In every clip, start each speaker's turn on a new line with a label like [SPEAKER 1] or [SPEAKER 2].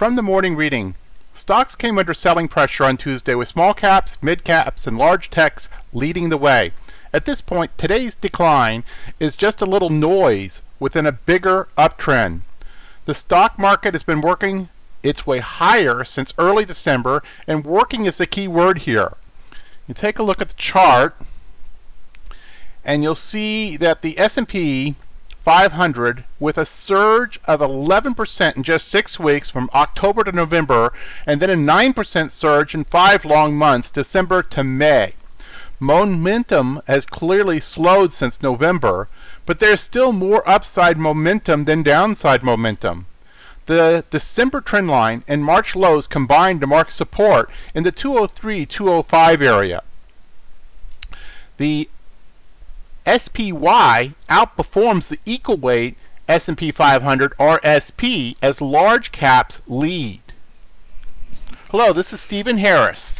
[SPEAKER 1] From the morning reading, stocks came under selling pressure on Tuesday with small caps, mid caps, and large techs leading the way. At this point, today's decline is just a little noise within a bigger uptrend. The stock market has been working its way higher since early December, and working is the key word here. You take a look at the chart, and you'll see that the S&P 500, with a surge of 11% in just 6 weeks from October to November, and then a 9% surge in 5 long months, December to May. Momentum has clearly slowed since November, but there's still more upside momentum than downside momentum. The December trend line and March lows combined to mark support in the 203-205 area. The SPY outperforms the equal weight S&P 500 RSP as large caps lead. Hello, this is Stephen Harris,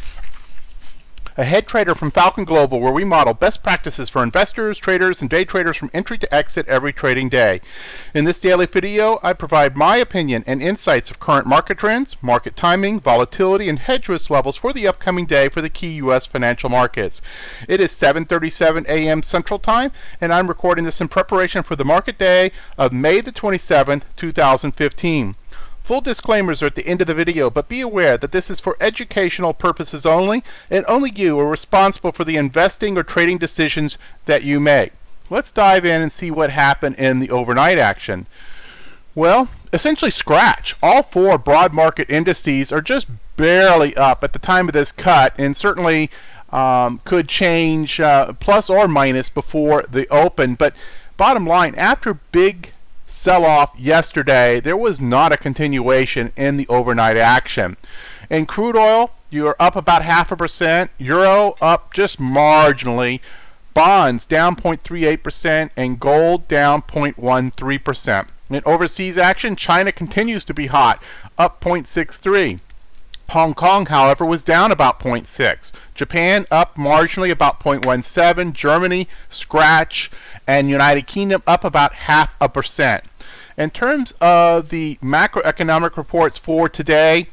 [SPEAKER 1] a head trader from Falcon Global, where we model best practices for investors, traders, and day traders from entry to exit every trading day. In this daily video, I provide my opinion and insights of current market trends, market timing, volatility, and hedge risk levels for the upcoming day for the key U.S. financial markets. It is 7:37 a.m. Central Time, and I'm recording this in preparation for the market day of May the 27th, 2015. Full disclaimers are at the end of the video, but be aware that this is for educational purposes only, and only you are responsible for the investing or trading decisions that you make. Let's dive in and see what happened in the overnight action. Well, essentially scratch. All 4 broad market indices are just barely up at the time of this cut, and certainly could change plus or minus before the open. But bottom line, after big sell-off yesterday, there was not a continuation in the overnight action. In crude oil, you're up about 0.5%, euro up just marginally, bonds down 0.38%, and gold down 0.13%. In overseas action, China continues to be hot, up 0.63. Hong Kong, however, was down about 0.6. Japan up marginally, about 0.17. Germany, scratch. And United Kingdom up about 0.5%. In terms of the macroeconomic reports for today,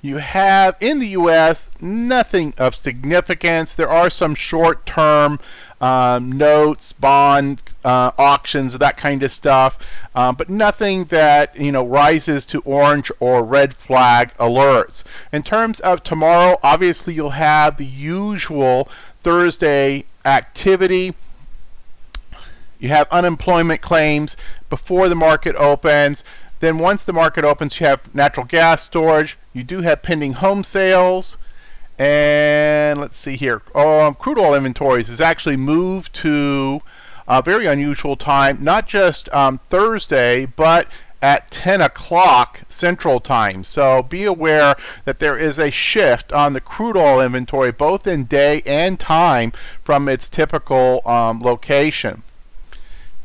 [SPEAKER 1] you have in the U.S. nothing of significance. There are some short-term notes, bond auctions, that kind of stuff, but nothing that rises to orange or red flag alerts. In terms of tomorrow, obviously you'll have the usual Thursday activity. You have unemployment claims before the market opens. Then once the market opens, you have natural gas storage. You do have pending home sales. And let's see here. Crude oil inventories is actually moved to a very unusual time, not just Thursday, but at 10 o'clock Central Time. So be aware that there is a shift on the crude oil inventory, both in day and time, from its typical location.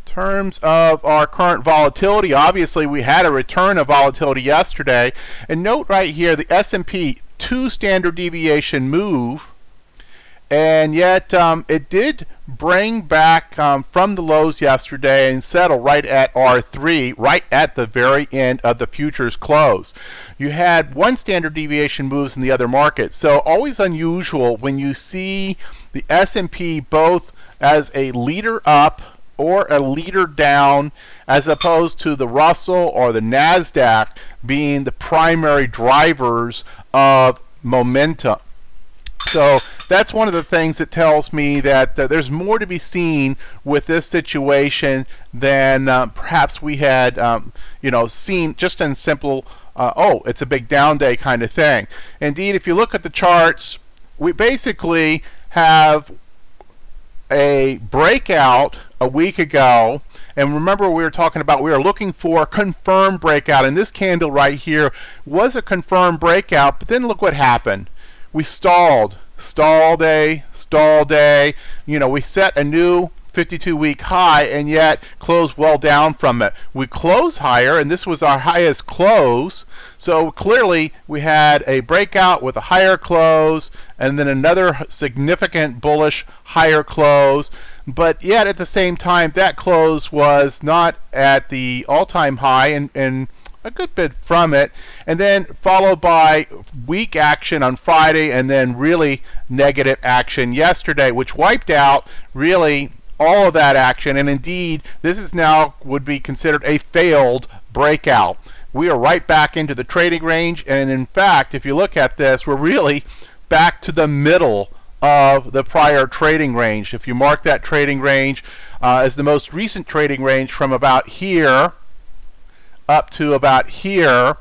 [SPEAKER 1] In terms of our current volatility, obviously we had a return of volatility yesterday. And note right here, the S&P 2 standard deviation move, and yet it did bring back from the lows yesterday and settle right at R3, right at the very end of the futures close. You had 1 standard deviation moves in the other markets, so always unusual when you see the S&P both as a leader up or a leader down, as opposed to the Russell or the NASDAQ being the primary drivers of momentum. So that's one of the things that tells me that there's more to be seen with this situation than perhaps we had seen just in simple, oh, it's a big down day kind of thing. Indeed, if you look at the charts, we basically have a breakout a week ago, and remember we were talking about we were looking for a confirmed breakout, and this candle right here was a confirmed breakout, but then look what happened. We stalled day. We set a new 52-week high and yet closed well down from it. We closed higher, and this was our highest close, so clearly we had a breakout with a higher close and then another significant bullish higher close, but yet at the same time that close was not at the all-time high, and a good bit from it, and then followed by weak action on Friday, and then really negative action yesterday, which wiped out really all of that action. And indeed, this is now would be considered a failed breakout. We are right back into the trading range, and in fact, if you look at this, we're really back to the middle of the prior trading range. If you mark that trading range as the most recent trading range from about here up to about here,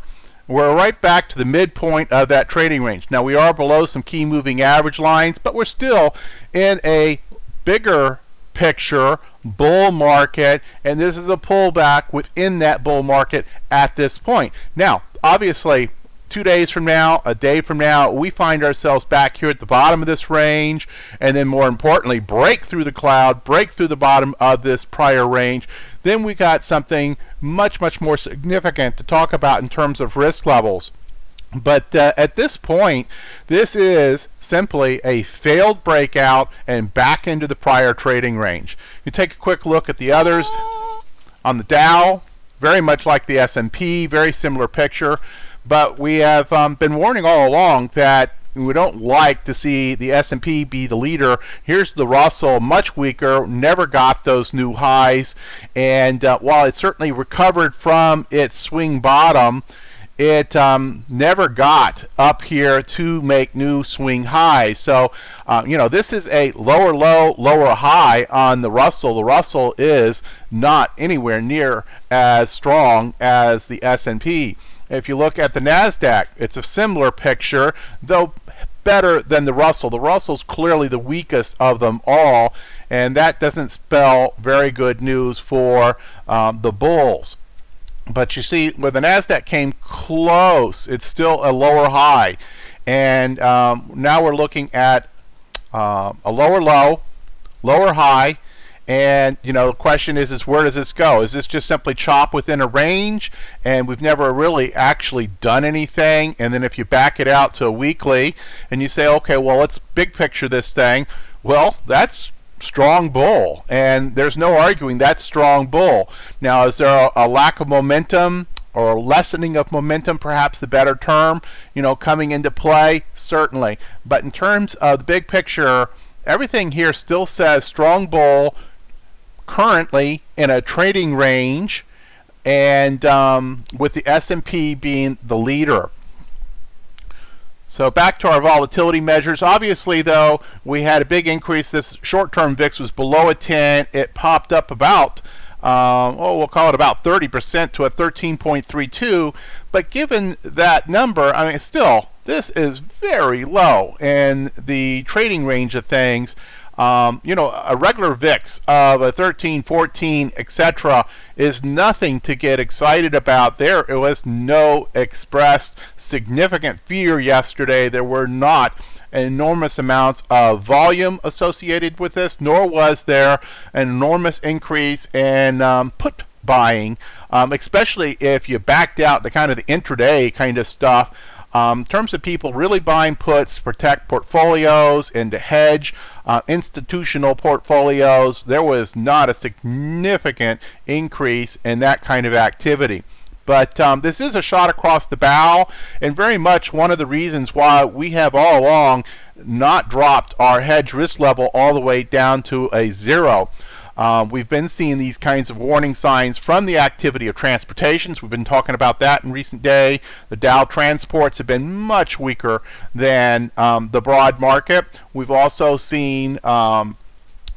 [SPEAKER 1] we're right back to the midpoint of that trading range. Now, we are below some key moving average lines, but we're still in a bigger picture bull market, and this is a pullback within that bull market at this point. Now, obviously, 2 days from now, a day from now, we find ourselves back here at the bottom of this range, and then more importantly, break through the cloud, break through the bottom of this prior range. Then we got something much, much more significant to talk about in terms of risk levels. But at this point, this is simply a failed breakout and back into the prior trading range. You take a quick look at the others on the Dow, very much like the S&P, very similar picture. But we have been warning all along that we don't like to see the S&P be the leader. Here's the Russell, much weaker, never got those new highs. And while it certainly recovered from its swing bottom, it never got up here to make new swing highs. So, this is a lower low, lower high on the Russell. The Russell is not anywhere near as strong as the S&P. If you look at the NASDAQ, it's a similar picture, though better than the Russell. The Russell's clearly the weakest of them all, and that doesn't spell very good news for the bulls. But you see, where the NASDAQ came close, it's still a lower high. And now we're looking at a lower low, lower high. And, the question is where does this go? Is this just simply chop within a range, and we've never really actually done anything? And then if you back it out to a weekly, and you say, okay, well, let's big picture this thing. Well, that's strong bull, and there's no arguing that's strong bull. Now, is there a lack of momentum, or lessening of momentum, perhaps the better term, coming into play? Certainly. But in terms of the big picture, everything here still says strong bull, currently in a trading range, and with the S&P being the leader. So back to our volatility measures. Obviously, though, we had a big increase. This short-term VIX was below a 10. It popped up about, we'll call it about 30% to a 13.32. But given that number, I mean, still, this is very low in the trading range of things. A regular VIX of a 13, 14, etc. is nothing to get excited about. There was no expressed significant fear yesterday. There were not enormous amounts of volume associated with this, nor was there an enormous increase in put buying, especially if you backed out the kind of the intraday kind of stuff. In terms of people really buying puts to protect portfolios and to hedge institutional portfolios, there was not a significant increase in that kind of activity. But this is a shot across the bow, and very much one of the reasons why we have all along not dropped our hedge risk level all the way down to a 0. We've been seeing these kinds of warning signs from the activity of transportations. We've been talking about that in recent day. The Dow transports have been much weaker than the broad market. We've also seen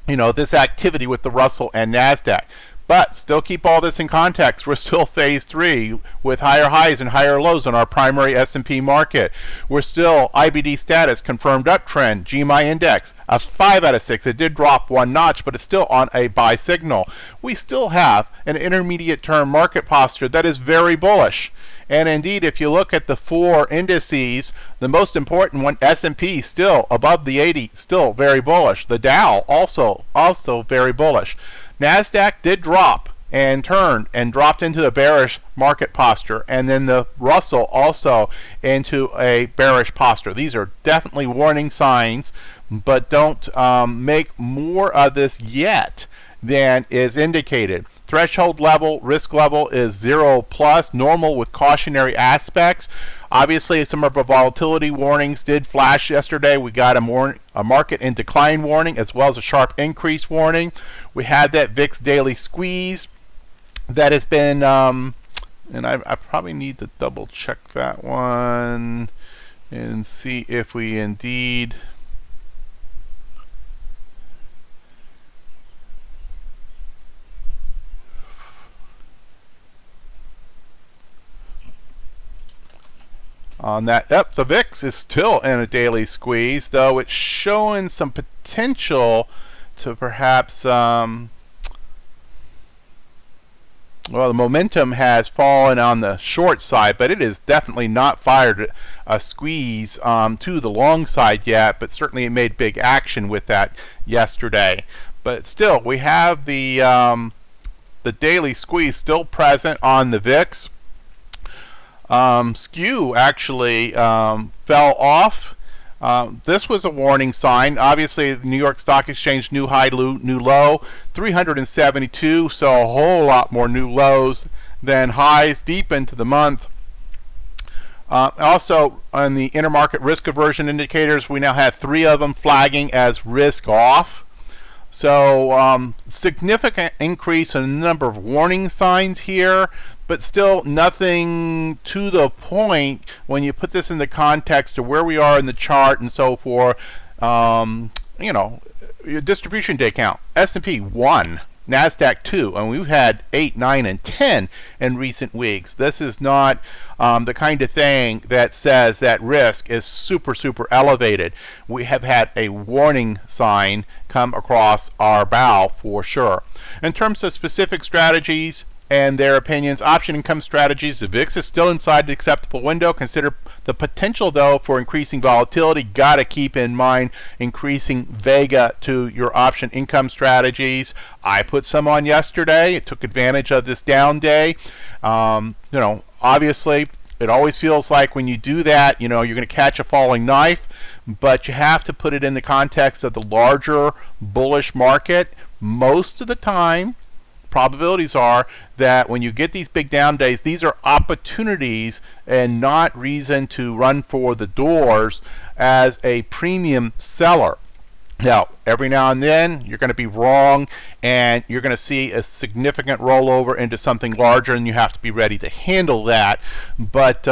[SPEAKER 1] this activity with the Russell and NASDAQ. But still keep all this in context. We're still phase 3 with higher highs and higher lows on our primary S&P market. We're still IBD status, confirmed uptrend, GMI index, a 5 out of 6. It did drop one notch, but it's still on a buy signal. We still have an intermediate term market posture that is very bullish. And indeed, if you look at the 4 indices, the most important one, S&P, still above the 80, still very bullish. The Dow also very bullish. NASDAQ did drop and turned and dropped into a bearish market posture, and then the Russell also into a bearish posture. These are definitely warning signs, but don't make more of this yet than is indicated. Threshold level, risk level is 0 plus, normal with cautionary aspects. Obviously, some of our volatility warnings did flash yesterday. We got a market in decline warning as well as a sharp increase warning. We had that VIX daily squeeze that has been, and I probably need to double check that one and see if we indeed on that. Yep, the VIX is still in a daily squeeze, though it's showing some potential to perhaps well, the momentum has fallen on the short side, but it is definitely not fired a squeeze to the long side yet, but certainly it made big action with that yesterday. But still, we have the daily squeeze still present on the VIX. Skew actually fell off. This was a warning sign. Obviously, the New York Stock Exchange new high, new low, 372, so a whole lot more new lows than highs deep into the month. Also, on the intermarket risk aversion indicators, we now have 3 of them flagging as risk off. So, significant increase in the number of warning signs here, but still nothing to the point when you put this in the context of where we are in the chart and so forth. You know, your distribution day count, S&P 1, NASDAQ 2, and we've had 8, 9, and 10 in recent weeks. This is not the kind of thing that says that risk is super elevated. We have had a warning sign come across our bow for sure. In terms of specific strategies and their opinions, option income strategies, the VIX is still inside the acceptable window. Consider the potential, though, for increasing volatility. Got to keep in mind increasing vega to your option income strategies. I put some on yesterday. It took advantage of this down day. You know, obviously, it always feels like when you do that, you know, you're going to catch a falling knife, but you have to put it in the context of the larger bullish market. Most of the time, probabilities are that when you get these big down days, these are opportunities and not reason to run for the doors as a premium seller. Now, every now and then, you're going to be wrong, and you're going to see a significant rollover into something larger, and you have to be ready to handle that. But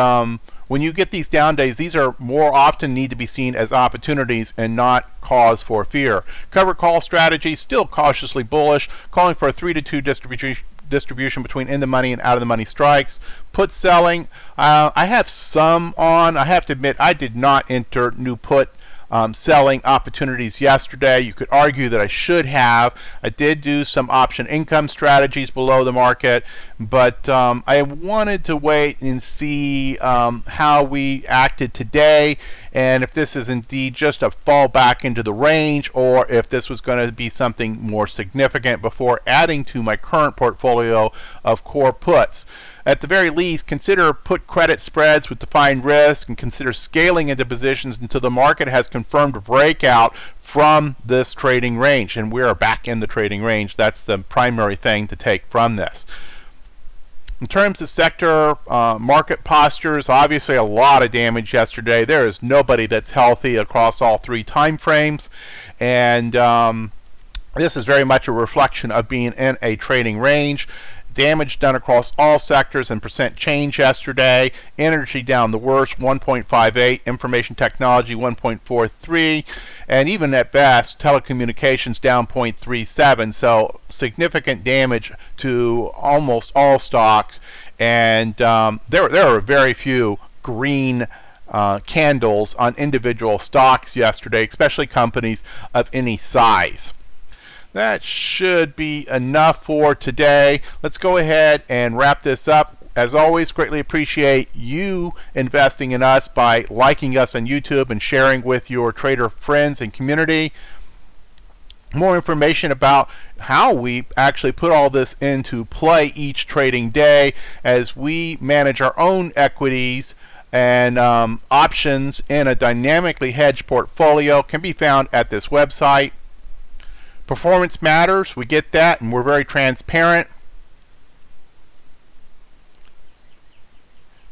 [SPEAKER 1] when you get these down days, these are more often need to be seen as opportunities and not cause for fear. Covered call strategy, still cautiously bullish, calling for a 3-to-2 distribution between in the money and out of the money strikes. Put selling, I have some on. I have to admit, I did not enter new put selling opportunities yesterday. You could argue that I should have. I did do some option income strategies below the market, but I wanted to wait and see how we acted today, and if this is indeed just a fall back into the range, or if this was going to be something more significant before adding to my current portfolio of core puts. At the very least, consider put credit spreads with defined risk, and consider scaling into positions until the market has confirmed a breakout from this trading range. And we are back in the trading range. That's the primary thing to take from this. In terms of sector market postures, obviously a lot of damage yesterday. There is nobody that's healthy across all 3 time frames. And this is very much a reflection of being in a trading range. Damage done across all sectors and percent change yesterday. Energy down the worst, 1.58. Information technology, 1.43. And even at best, telecommunications down 0.37. So significant damage to almost all stocks. And there are very few green candles on individual stocks yesterday, especially companies of any size. That should be enough for today. Let's go ahead and wrap this up. As always, greatly appreciate you investing in us by liking us on YouTube and sharing with your trader friends and community. More information about how we actually put all this into play each trading day as we manage our own equities and options in a dynamically hedged portfolio can be found at this website. Performance matters, we get that, and we're very transparent.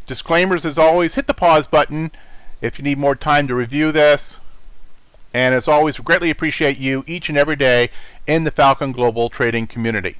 [SPEAKER 1] Disclaimers as always, hit the pause button if you need more time to review this. And as always, we greatly appreciate you each and every day in the Falcon Global Trading community.